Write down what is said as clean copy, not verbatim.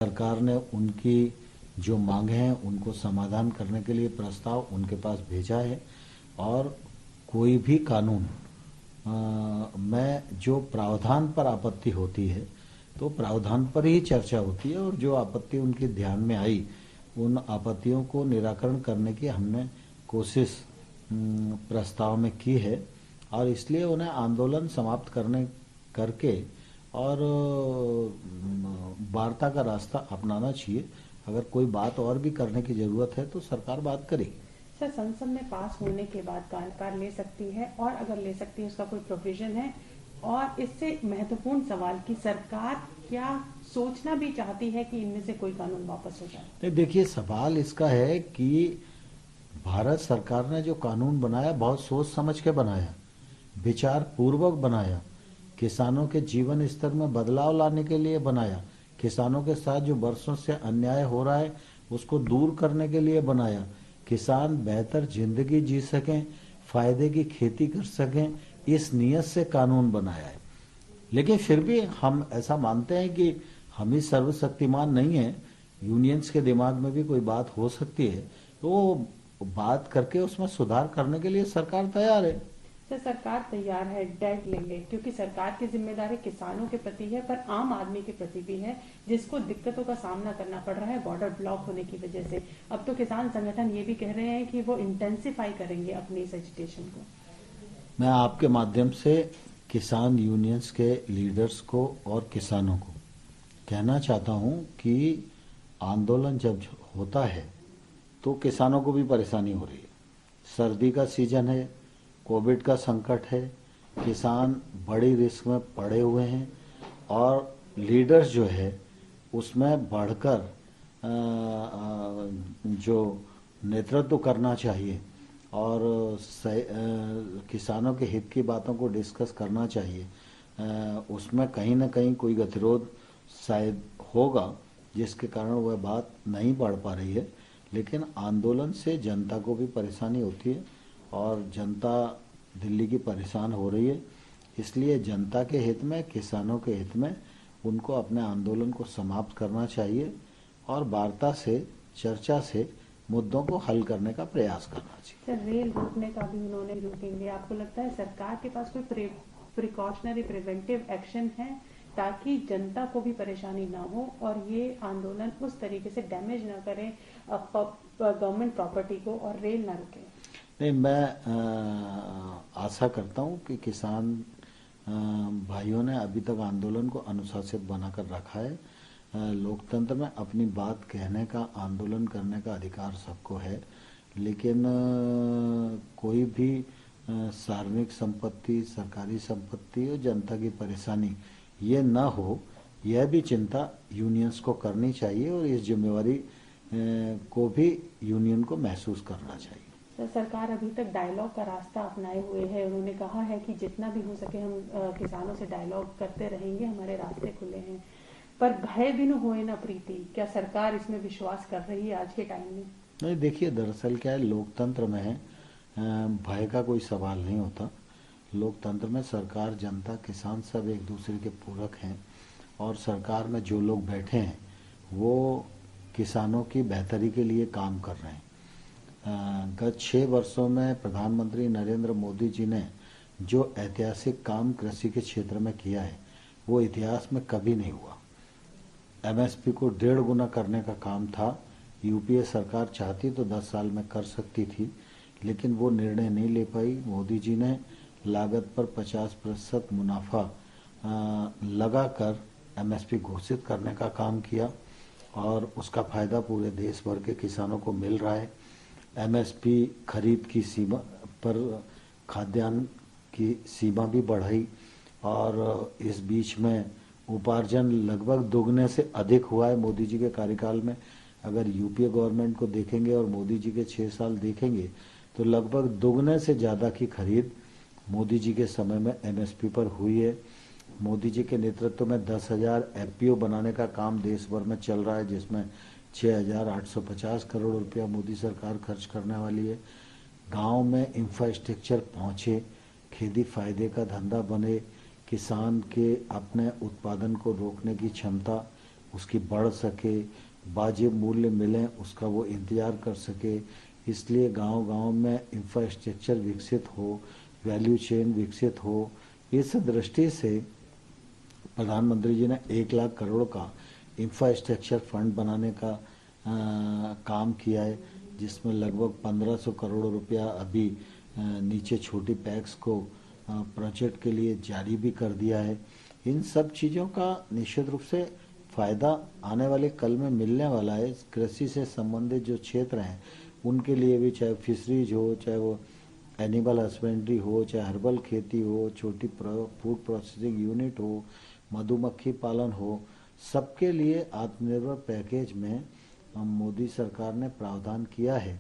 सरकार ने उनकी जो मांगे हैं उनको समाधान करने के लिए प्रस्ताव उनके पास भेजा है। और कोई भी कानून में जो प्रावधान पर आपत्ति होती है तो प्रावधान पर ही चर्चा होती है, और जो आपत्ति उनके ध्यान में आई उन आपत्तियों को निराकरण करने की हमने कोशिश प्रस्ताव में की है। और इसलिए उन्हें आंदोलन समाप्त करने करके और वार्ता का रास्ता अपनाना चाहिए। अगर कोई बात और भी करने की जरूरत है तो सरकार बात करेगी। सर, संसद में पास होने के बाद सरकार ले सकती है, और अगर ले सकती है उसका कोई प्रोविजन है? और इससे महत्वपूर्ण सवाल कि सरकार क्या सोचना भी चाहती है कि इनमें से कोई कानून वापस हो जाए? नहीं, देखिए सवाल इसका है कि भारत सरकार ने जो कानून बनाया बहुत सोच समझ के बनाया, विचार पूर्वक बनाया, किसानों के जीवन स्तर में बदलाव लाने के लिए बनाया, किसानों के साथ जो वर्षों से अन्याय हो रहा है उसको दूर करने के लिए बनाया, किसान बेहतर जिंदगी जी सकें, फायदे की खेती कर सकें, इस नियत से कानून बनाया है। लेकिन फिर भी हम ऐसा मानते हैं कि हम ही सर्वशक्तिमान नहीं है, यूनियंस के दिमाग में भी कोई बात हो सकती है, तो बात करके उसमें सुधार करने के लिए सरकार तैयार है। सर, सरकार तैयार है, डेट लेंगे, क्योंकि सरकार की जिम्मेदारी किसानों के प्रति है पर आम आदमी के प्रति भी है, जिसको दिक्कतों का सामना करना पड़ रहा है बॉर्डर ब्लॉक होने की वजह से। अब तो किसान संगठन ये भी कह रहे हैं कि वो इंटेंसिफाई करेंगे अपनी इस एजिटेशन को। मैं आपके माध्यम से किसान यूनियंस के लीडर्स को और किसानों को कहना चाहता हूं कि आंदोलन जब होता है तो किसानों को भी परेशानी हो रही है। सर्दी का सीजन है, कोविड का संकट है, किसान बड़ी रिस्क में पड़े हुए हैं, और लीडर्स जो है उसमें बढ़कर जो नेतृत्व करना चाहिए और किसानों के हित की बातों को डिस्कस करना चाहिए, उसमें कहीं ना कहीं कोई गतिरोध शायद होगा जिसके कारण वह बात नहीं बढ़ पा रही है। लेकिन आंदोलन से जनता को भी परेशानी होती है और जनता दिल्ली की परेशान हो रही है। इसलिए जनता के हित में, किसानों के हित में उनको अपने आंदोलन को समाप्त करना चाहिए और वार्ता से, चर्चा से मुद्दों को हल करने का प्रयास करना चाहिए। सर, रेल रोकने का भी उन्होंने रोकेंगे। आपको लगता है सरकार के पास कोई प्रिकॉशनरी प्रिवेंटिव एक्शन है ताकि जनता को भी परेशानी ना हो और ये आंदोलन उस तरीके से डैमेज ना करे गवर्नमेंट प्रॉपर्टी को और रेल ना रुके? नहीं, मैं आशा करता हूं कि किसान भाइयों ने अभी तक आंदोलन को अनुशासित बनाकर रखा है। लोकतंत्र में अपनी बात कहने का, आंदोलन करने का अधिकार सबको है, लेकिन कोई भी सार्वजनिक संपत्ति, सरकारी संपत्ति और जनता की परेशानी ये न हो, यह भी चिंता यूनियंस को करनी चाहिए और इस जिम्मेवारी को भी यूनियन को महसूस करना चाहिए। सर, सरकार अभी तक डायलॉग का रास्ता अपनाए हुए है। उन्होंने कहा है कि जितना भी हो सके हम किसानों से डायलॉग करते रहेंगे, हमारे रास्ते खुले हैं। पर भय बिनु होए ना प्रीति, क्या सरकार इसमें विश्वास कर रही है आज के टाइम में? नहीं, देखिए दरअसल क्या है, लोकतंत्र में है भय का कोई सवाल नहीं होता। लोकतंत्र में सरकार, जनता, किसान सब एक दूसरे के पूरक हैं और सरकार में जो लोग बैठे हैं वो किसानों की बेहतरी के लिए काम कर रहे हैं। गत 6 वर्षों में प्रधानमंत्री नरेंद्र मोदी जी ने जो ऐतिहासिक काम कृषि के क्षेत्र में किया है वो इतिहास में कभी नहीं हुआ। एमएसपी को 1.5 गुना करने का काम था। यूपीए सरकार चाहती तो 10 साल में कर सकती थी, लेकिन वो निर्णय नहीं ले पाई। मोदी जी ने लागत पर 50% मुनाफा लगाकर एमएसपी घोषित करने का काम किया और उसका फायदा पूरे देश भर के किसानों को मिल रहा है। एमएसपी खरीद की सीमा पर खाद्यान्न की सीमा भी बढ़ाई और इस बीच में उपार्जन लगभग दोगुने से अधिक हुआ है मोदी जी के कार्यकाल में। अगर यूपीए गवर्नमेंट को देखेंगे और मोदी जी के 6 साल देखेंगे तो लगभग दोगुने से ज़्यादा की खरीद मोदी जी के समय में एमएसपी पर हुई है। मोदी जी के नेतृत्व में 10,000 एफपीओ बनाने का काम देश भर में चल रहा है, जिसमें 6,850 करोड़ रुपया मोदी सरकार खर्च करने वाली है। गांव में इंफ्रास्ट्रक्चर पहुंचे, खेती फायदे का धंधा बने, किसान के अपने उत्पादन को रोकने की क्षमता उसकी बढ़ सके, वाजिब मूल्य मिले, उसका वो इंतज़ार कर सके। इसलिए गांव-गांव में इंफ्रास्ट्रक्चर विकसित हो, वैल्यू चेन विकसित हो। इस दृष्टि से प्रधानमंत्री जी ने 1 लाख करोड़ का इंफ्रास्ट्रक्चर फंड बनाने का काम किया है, जिसमें लगभग 1500 करोड़ रुपया अभी नीचे छोटी पैक्स को प्रोजेक्ट के लिए जारी भी कर दिया है। इन सब चीज़ों का निश्चित रूप से फायदा आने वाले कल में मिलने वाला है। कृषि से संबंधित जो क्षेत्र हैं उनके लिए भी, चाहे फिशरीज हो, चाहे वो एनिमल हस्बेंड्री हो, चाहे हर्बल खेती हो, छोटी फूड प्रोसेसिंग यूनिट हो, मधुमक्खी पालन हो, सबके लिए आत्मनिर्भर पैकेज में मोदी सरकार ने प्रावधान किया है।